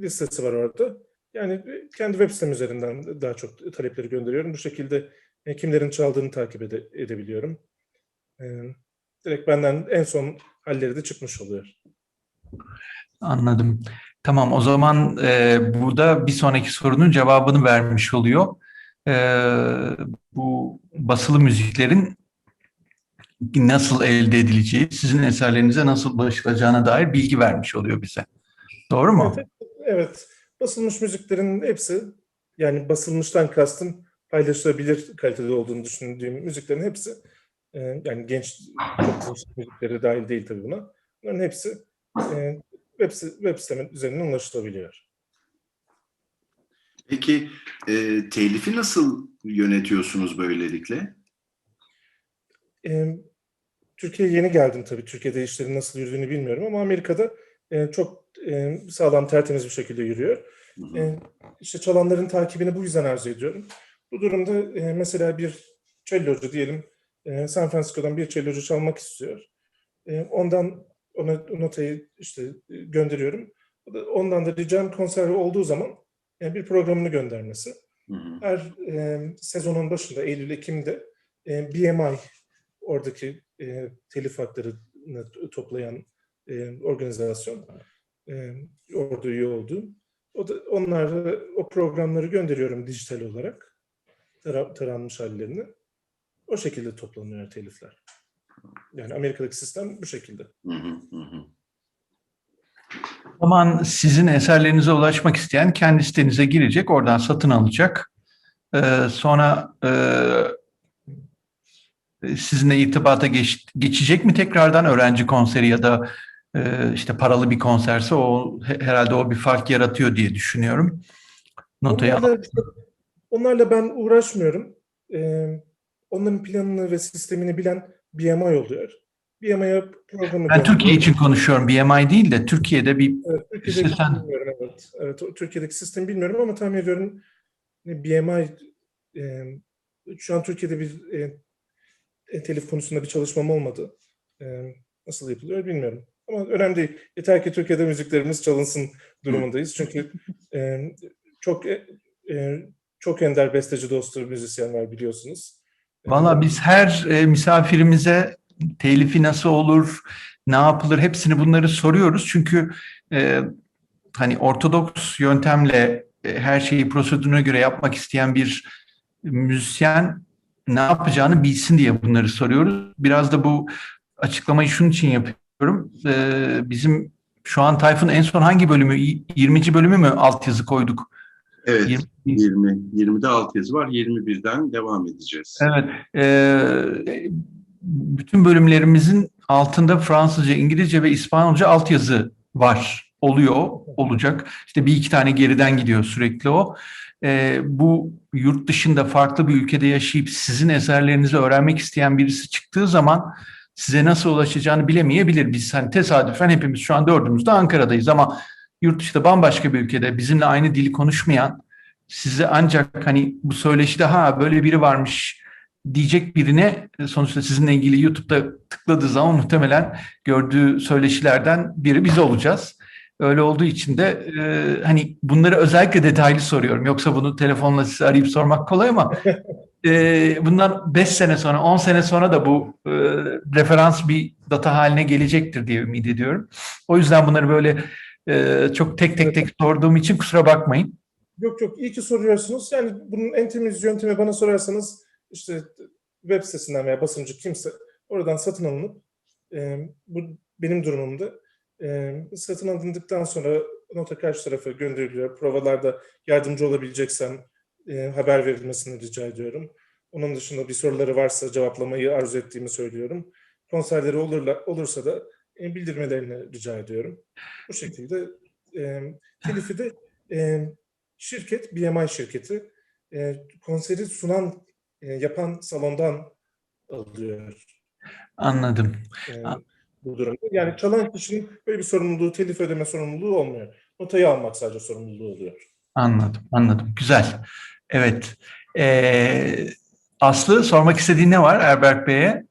listesi var orada. Yani kendi web sitem üzerinden daha çok talepleri gönderiyorum. Bu şekilde kimlerin çaldığını takip edebiliyorum. direkt benden en son halleri de çıkmış oluyor. Anladım. Tamam, o zaman bu da bir sonraki sorunun cevabını vermiş oluyor. E, Bu basılı müziklerin nasıl elde edileceği, sizin eserlerinize nasıl ulaşılacağına dair bilgi vermiş oluyor bize. Doğru Evet, mu? evet. Basılmış müziklerin hepsi, yani basılmıştan kastım paylaşılabilir kalitede olduğunu düşündüğüm müziklerin hepsi, yani çok genç müzikleri dahil değil tabii buna. Bunların hepsi web sitemin üzerinden ulaşılabiliyor. Peki telifi nasıl yönetiyorsunuz böylelikle? E, Türkiye'ye yeni geldim tabii. Türkiye'de işlerin nasıl yürüdüğünü bilmiyorum ama Amerika'da çok sağlam, tertemiz bir şekilde yürüyor. Hı hı. İşte çalanların takibini bu yüzden arzu ediyorum. Bu durumda mesela bir cellocu diyelim, San Francisco'dan bir cellocu çalmak istiyor. Ondan ona notayı işte gönderiyorum. Ondan da ricam konser olduğu zaman bir programını göndermesi. Hı hı. Her sezonun başında, Eylül-Ekim'de BMI, oradaki telif haklarını toplayan organizasyon, orada üye olduğum. Onlara o programları gönderiyorum dijital olarak, taranmış hallerini. O şekilde toplanıyor telifler. Yani Amerika'daki sistem bu şekilde. Hı hı. Hı hı. O zaman sizin eserlerinize ulaşmak isteyen kendi sitenize girecek, oradan satın alacak. Sonra sizinle irtibata geçecek mi tekrardan, öğrenci konseri ya da işte paralı bir konserse herhalde o bir fark yaratıyor diye düşünüyorum. Notayı al. Onlarla ben uğraşmıyorum. Onların planını ve sistemini bilen BMI oluyor. BMI'ye programı Ben Türkiye gönderiyorum. için konuşuyorum. BMI değil de Türkiye'de bir Evet, Türkiye'deki istesen. bilmiyorum, evet. Evet, Türkiye'deki sistemi bilmiyorum ama tahmin ediyorum BMI, şu an Türkiye'de bir telif konusunda bir çalışmam olmadı. Nasıl yapılıyor bilmiyorum. Ama önemli değil. Yeter ki Türkiye'de müziklerimiz çalınsın durumundayız. Çünkü çok çok ender besteci dostu müzisyen var, biliyorsunuz. Valla biz her misafirimize telifi nasıl olur, ne yapılır, hepsini bunları soruyoruz. Çünkü e, hani ortodoks yöntemle her şeyi prosedürüne göre yapmak isteyen bir müzisyen ne yapacağını bilsin diye bunları soruyoruz. Biraz da bu açıklamayı şunun için yapıyorum. Bizim şu an Tayfun en son hangi bölümü, 20. bölümü mü altyazı koyduk? Evet, 20. 20'de altyazı var, 21'den devam edeceğiz. Evet. Bütün bölümlerimizin altında Fransızca, İngilizce ve İspanyolca altyazı var. Oluyor, olacak. İşte bir iki tane geriden gidiyor sürekli o. Bu yurt dışında farklı bir ülkede yaşayıp sizin eserlerinizi öğrenmek isteyen birisi çıktığı zaman size nasıl ulaşacağını bilemeyebilir. Biz hani tesadüfen hepimiz şu an dördümüz de Ankara'dayız ama yurt dışında bambaşka bir ülkede bizimle aynı dili konuşmayan, size ancak hani bu söyleşide ha böyle biri varmış diyecek birine, sonuçta sizinle ilgili YouTube'da tıkladığı zaman muhtemelen gördüğü söyleşilerden biri biz olacağız. Öyle olduğu için de hani bunları özellikle detaylı soruyorum. Yoksa bunu telefonla size arayıp sormak kolay ama bundan 5 sene sonra, 10 sene sonra da bu referans bir data haline gelecektir diye ümit ediyorum. O yüzden bunları böyle çok tek tek sorduğum için kusura bakmayın. Yok yok, iyi ki soruyorsunuz. Yani bunun en temiz yöntemi, bana sorarsanız, işte web sitesinden veya basımcı kimse oradan satın alınıp, bu benim durumumda satın alındıktan sonra nota karşı tarafa gönderiliyor. Provalarda yardımcı olabileceksem haber verilmesini rica ediyorum. Onun dışında bir soruları varsa cevaplamayı arzu ettiğimi söylüyorum. Konserleri olursa da bildirmelerini rica ediyorum. Bu şekilde telifi de şirket, BMI şirketi, konseri yapan salondan alıyor Anladım. bu durumda. Yani çalan kişinin böyle bir sorumluluğu, telif ödeme sorumluluğu olmuyor. Notayı almak sadece sorumluluğu oluyor. Anladım, anladım. Güzel. Evet. Aslı, sormak istediğin ne var Erberk Bey'e?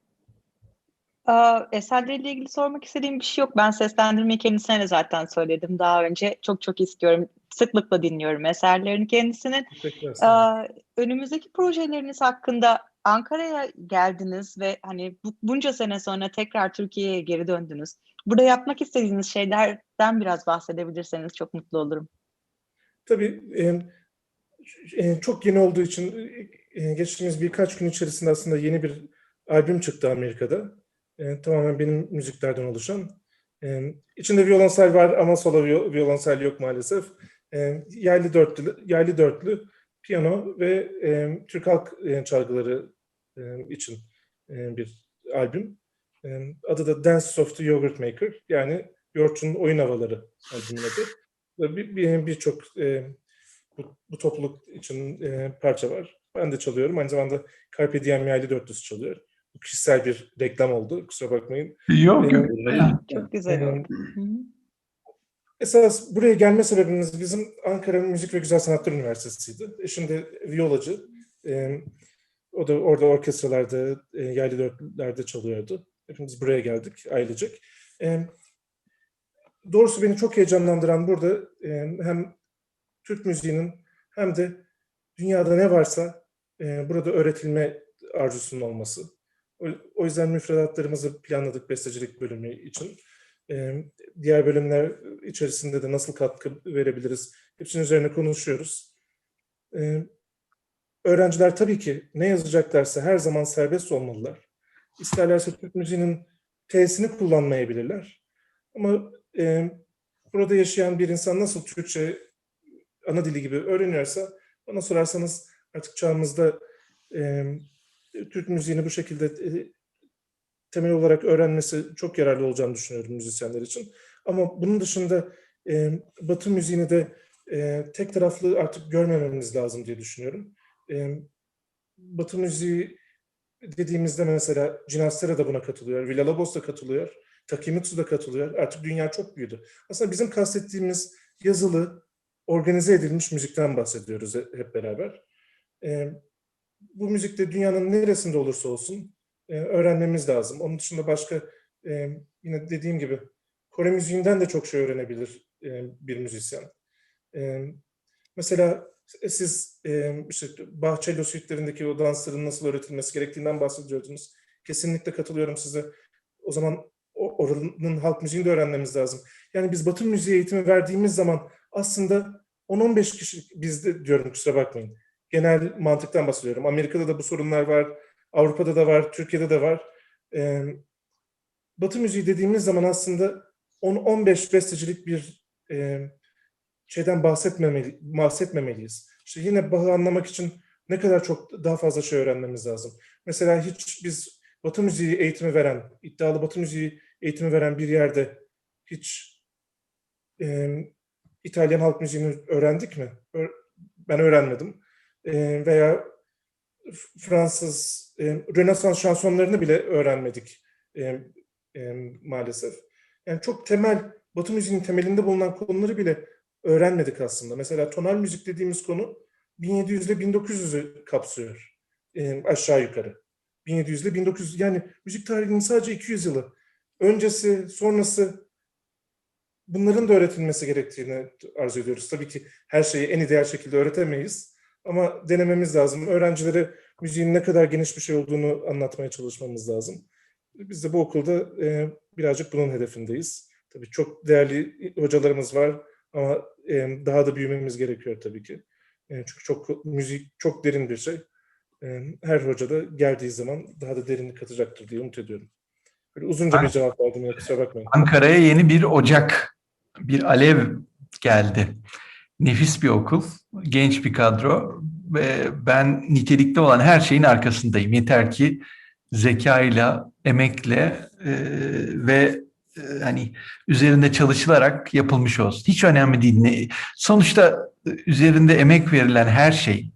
Eserleriyle ilgili sormak istediğim bir şey yok. Ben seslendirmeyi kendisine de zaten söyledim daha önce. Çok çok istiyorum. Sıklıkla dinliyorum eserlerini kendisinin. Teşekkürler. Önümüzdeki projeleriniz hakkında Ankara'ya geldiniz ve hani bunca sene sonra tekrar Türkiye'ye geri döndünüz. Burada yapmak istediğiniz şeylerden biraz bahsedebilirseniz çok mutlu olurum. Tabii çok yeni olduğu için geçtiğimiz birkaç gün içerisinde aslında yeni bir albüm çıktı Amerika'da. Tamamen benim müziklerden oluşan. İçinde violonsel var ama solo violonsel yok maalesef. Yaylı dörtlü piyano ve Türk halk çalgıları için bir albüm. Adı da Dances of the Yogurt Maker, yani yoğurtçunun oyun havaları albümün adı. Birçok bu topluluk için parça var. Ben de çalıyorum. Aynı zamanda Carpe Diem yaylı dörtlüsü çalıyor. Bu kişisel bir reklam oldu. Kusura bakmayın. Yok yok. Çok güzel oldu. Esas buraya gelme sebebimiz bizim Ankara Müzik ve Güzel Sanatlar Üniversitesi'ydi. Eşim de viyolacı. O da orada orkestralarda, yaylı dörtlülerde çalıyordu. Hepimiz buraya geldik ailecek. Doğrusu beni çok heyecanlandıran burada hem Türk müziğinin hem de dünyada ne varsa burada öğretilme arzusunun olması. O yüzden müfredatlarımızı planladık bestecilik bölümü için. Diğer bölümler içerisinde de nasıl katkı verebiliriz? Hepsinin üzerine konuşuyoruz. Öğrenciler tabii ki ne yazacaklarsa her zaman serbest olmalılar. İsterlerse Türk müziğinin T'sini kullanmayabilirler. Ama burada yaşayan bir insan nasıl Türkçe ana dili gibi öğreniyorsa, bana sorarsanız artık çağımızda Türk müziğini bu şekilde temel olarak öğrenmesi çok yararlı olacağını düşünüyorum müzisyenler için. Ama bunun dışında Batı müziğini de tek taraflı artık görmememiz lazım diye düşünüyorum. Batı müziği dediğimizde mesela Cinastera da buna katılıyor, Villa-Lobos da katılıyor, Takemitsu da katılıyor. Artık dünya çok büyüdü. Aslında bizim kastettiğimiz yazılı, organize edilmiş müzikten bahsediyoruz hep beraber. Bu müzikte dünyanın neresinde olursa olsun öğrenmemiz lazım. Onun dışında başka yine dediğim gibi Kore müziğinden de çok şey öğrenebilir bir müzisyen. Mesela siz işte Bach cello suite'lerindeki o dansların nasıl öğretilmesi gerektiğinden bahsediyordunuz. Kesinlikle katılıyorum size. O zaman oranın halk müziğini de öğrenmemiz lazım. Yani biz Batı müziği eğitimi verdiğimiz zaman aslında 10-15 kişi, bizde diyorum kusura bakmayın, genel mantıktan bahsediyorum. Amerika'da da bu sorunlar var, Avrupa'da da var, Türkiye'de de var. Batı müziği dediğimiz zaman aslında 10-15 bestecilik bir şeyden bahsetmemeliyiz. İşte yine Bach'ı anlamak için ne kadar çok daha fazla şey öğrenmemiz lazım. Mesela hiç biz Batı müziği eğitimi veren, iddialı Batı müziği eğitimi veren bir yerde hiç İtalyan halk müziğini öğrendik mi? Ben öğrenmedim. Veya Fransız Rönesans şansonlarını bile öğrenmedik maalesef. Yani çok temel, Batı müziğinin temelinde bulunan konuları bile öğrenmedik aslında. Mesela tonal müzik dediğimiz konu 1700 ile 1900'ü kapsıyor aşağı yukarı. 1700 ile 1900, yani müzik tarihinin sadece 200 yılı. Öncesi, sonrası, bunların da öğretilmesi gerektiğini arzu ediyoruz. Tabii ki her şeyi en ideal şekilde öğretemeyiz. Ama denememiz lazım. Öğrencilere müziğin ne kadar geniş bir şey olduğunu anlatmaya çalışmamız lazım. Biz de bu okulda birazcık bunun hedefindeyiz. Tabii çok değerli hocalarımız var ama daha da büyümemiz gerekiyor tabii ki. Çünkü müzik çok derin bir şey. Her hoca da geldiği zaman daha da derinlik katacaktır diye umut ediyorum. Böyle uzunca bir cevap verdim ya, kusura bakmayın. Ankara'ya yeni bir ocak, bir alev geldi. Nefis bir okul, genç bir kadro ve ben nitelikli olan her şeyin arkasındayım. Yeter ki zekayla, emekle ve hani üzerinde çalışılarak yapılmış olsun. Hiç önemli değil. Sonuçta üzerinde emek verilen her şey,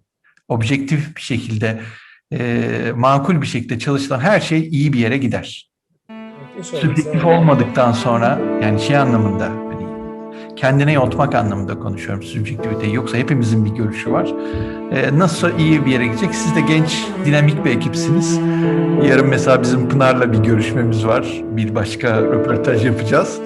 objektif bir şekilde, makul bir şekilde çalışılan her şey iyi bir yere gider. İnşallah. Subjektif olmadıktan sonra, yani şey anlamında, hani kendine yontmak anlamında konuşuyorum subjektiviteyi. Yoksa hepimizin bir görüşü var. Nasıl iyi bir yere gidecek? Siz de genç, dinamik bir ekipsiniz. Yarın mesela bizim Pınar'la bir görüşmemiz var. Bir başka röportaj yapacağız.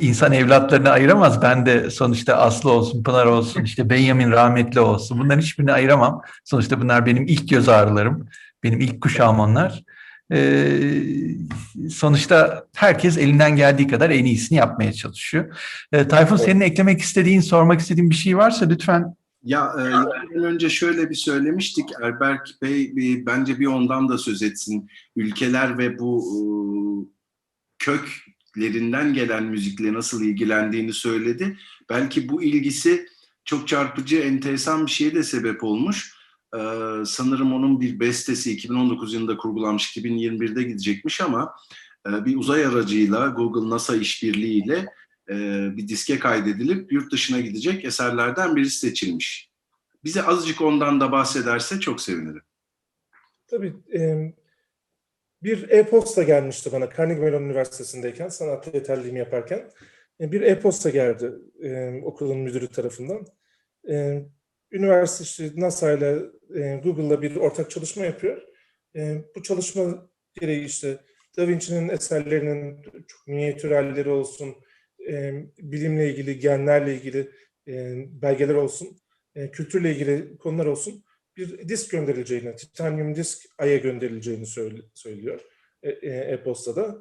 insan evlatlarını ayıramaz. Ben de sonuçta Aslı olsun, Pınar olsun, işte Benjamin rahmetli olsun. Bunların hiçbirini ayıramam. Sonuçta bunlar benim ilk göz ağrılarım. Benim ilk kuşağım onlar. Sonuçta herkes elinden geldiği kadar en iyisini yapmaya çalışıyor. Tayfun, senin eklemek istediğin, sormak istediğin bir şey varsa lütfen. Yayından önce şöyle bir söylemiştik. Erberk Bey bence bir ondan da söz etsin. Ülkeler ve bu köklerinden gelen müzikle nasıl ilgilendiğini söyledi. Belki bu ilgisi çok çarpıcı, enteresan bir şeye de sebep olmuş. Sanırım onun bir bestesi 2019 yılında kurgulanmış, 2021'de gidecekmiş ama bir uzay aracıyla Google NASA işbirliğiyle bir diske kaydedilip yurt dışına gidecek eserlerden birisi seçilmiş. Bize azıcık ondan da bahsederse çok sevinirim. Tabii bir e-posta gelmişti bana Carnegie Mellon Üniversitesi'ndeyken, sanat yeterliliğimi yaparken. Bir e-posta geldi okulun müdürü tarafından. Üniversite işte NASA ile Google'la bir ortak çalışma yapıyor. Bu çalışma gereği işte Da Vinci'nin eserlerinin çok minyatür halleri olsun, bilimle ilgili, genlerle ilgili belgeler olsun, kültürle ilgili konular olsun, bir disk gönderileceğini, titanyum disk Ay'a gönderileceğini söylüyor e-postada.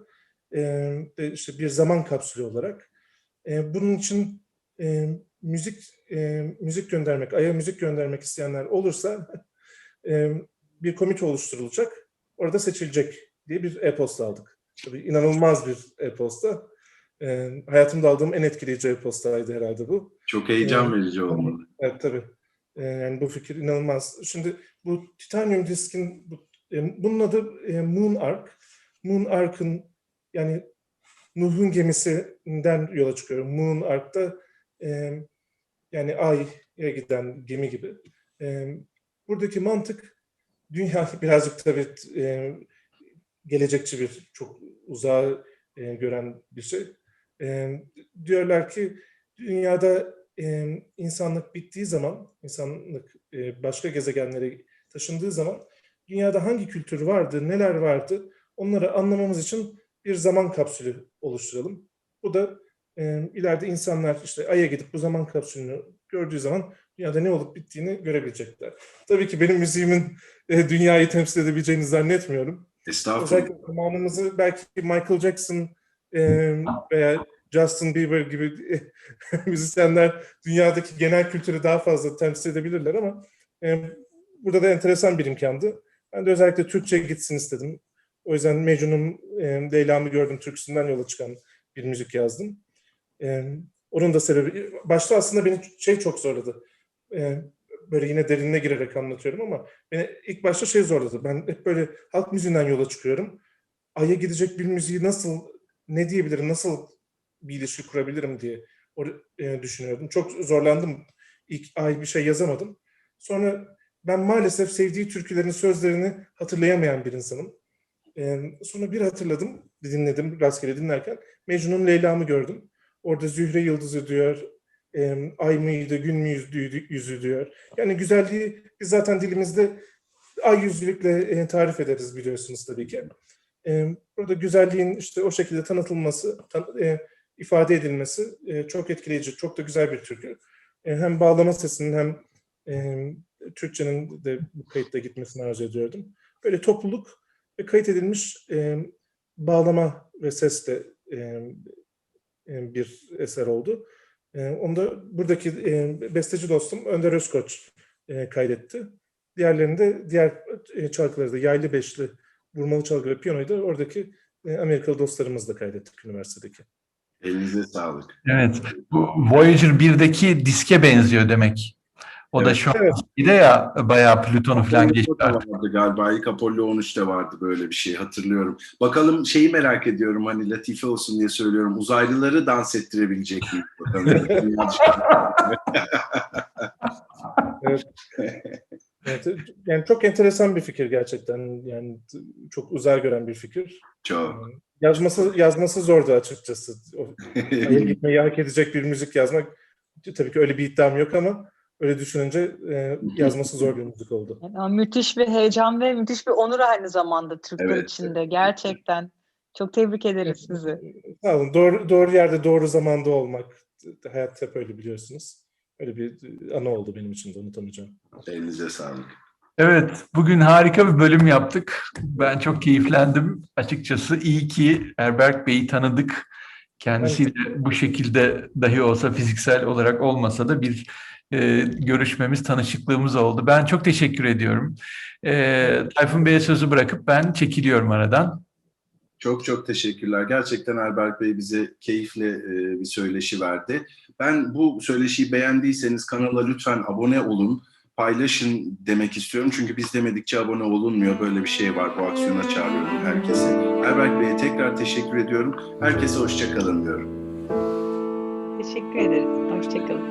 İşte bir zaman kapsülü olarak. Bunun için müzik göndermek, Ay'a müzik göndermek isteyenler olursa bir komite oluşturulacak, orada seçilecek diye bir e-posta aldık. Tabii inanılmaz bir e-posta. Hayatımda aldığım en etkileyici e-postaydı herhalde bu. Çok heyecan verici olmalı. Evet, tabii. Yani bu fikir inanılmaz. Şimdi bu titanyum diskin, bunun adı Moon Ark. Moon Ark'ın, yani Nuh'un gemisinden yola çıkıyor. Moon Ark'ta yani Ay'a giden gemi gibi. Buradaki mantık, dünya birazcık tabii gelecekçi bir, çok uzağa gören bir şey. Diyorlar ki dünyada insanlık bittiği zaman, insanlık başka gezegenlere taşındığı zaman dünyada hangi kültür vardı, neler vardı, onları anlamamız için bir zaman kapsülü oluşturalım. Bu da ileride insanlar işte Ay'a gidip bu zaman kapsülünü gördüğü zaman dünyada ne olup bittiğini görebilecekler. Tabii ki benim müziğimin dünyayı temsil edebileceğini zannetmiyorum. Estağfurullah. Özellikle zamanımızı belki Michael Jackson veya Justin Bieber gibi müzisyenler dünyadaki genel kültürü daha fazla temsil edebilirler ama burada da enteresan bir imkandı. Ben de özellikle Türkçe gitsin istedim. O yüzden Mecnun'un Leyla'mı gördüm türküsünden yola çıkan bir müzik yazdım. Onun da sebebi, başta aslında beni çok zorladı. Böyle yine derinine girerek anlatıyorum ama beni ilk başta zorladı. Ben hep böyle halk müziğinden yola çıkıyorum. Ay'a gidecek bir müziği ne diyebilirim, nasıl bir ilişki kurabilirim diye düşünüyordum. Çok zorlandım. İlk ay bir şey yazamadım. Sonra ben maalesef sevdiği türkülerin sözlerini hatırlayamayan bir insanım. Sonra bir hatırladım, dinledim, rastgele dinlerken Mecnun'un Leyla'mı gördüm. Orada Zühre yıldızı diyor, ay mıydı, gün müydü yüzü diyor. Yani güzelliği biz zaten dilimizde ay yüzlülükle tarif ederiz, biliyorsunuz tabii ki. Burada güzelliğin işte o şekilde tanıtılması, ifade edilmesi çok etkileyici, çok da güzel bir türkü. Hem bağlama sesinin hem Türkçenin de bu kayıtta gitmesini arzu ediyordum. Böyle topluluk ve kayıt edilmiş bağlama ve sesle bir eser oldu. Onu da buradaki besteci dostum Önder Özkoç kaydetti. Diğerlerini de, diğer çalgıları da, yaylı beşli, vurmalı çalgı ve piyanoyu da oradaki Amerikalı dostlarımızla kaydettik üniversitedeki. Elinize sağlık. Evet, bu Voyager 1'deki diske benziyor demek. O da şu an de ya bayağı Plüton'u falan geçti artık. Vardı galiba. İlk Apollo 13'te vardı böyle bir şey, hatırlıyorum. Bakalım, şeyi merak ediyorum, hani latife olsun diye söylüyorum. Uzaylıları dans ettirebilecek miyiz bakalım. Evet. Evet, yani çok enteresan bir fikir gerçekten. Yani çok uzağa gören bir fikir. Çok. Yazması zordu açıkçası. Ay'a gitmeyi hak edecek bir müzik yazmak. Tabii ki öyle bir iddiam yok ama öyle düşününce yazması zor bir müzik oldu. Yani müthiş bir heyecan ve müthiş bir onur aynı zamanda Türkler Evet, için de gerçekten. Çok tebrik ederiz sizi. Sağ olun. Doğru yerde, doğru zamanda olmak. Hayat hep öyle, biliyorsunuz. Öyle bir anı oldu benim için de, unutamayacağım. Elinize sağlık. Evet, bugün harika bir bölüm yaptık. Ben çok keyiflendim açıkçası. İyi ki Erberk Bey'i tanıdık. Kendisiyle bu şekilde dahi olsa, fiziksel olarak olmasa da bir görüşmemiz, tanışıklığımız oldu. Ben çok teşekkür ediyorum. Tayfun Bey'e sözü bırakıp ben çekiliyorum aradan. Çok çok teşekkürler. Gerçekten Erberk Bey bize keyifle bir söyleşi verdi. Ben bu söyleşiyi beğendiyseniz kanala lütfen abone olun, paylaşın demek istiyorum. Çünkü biz demedikçe abone olunmuyor. Böyle bir şey var. Bu aksiyona çağırıyorum herkesi. Erberk Bey'e tekrar teşekkür ediyorum. Herkese hoşça kalın diyorum. Teşekkür ederiz. Hoşçakalın.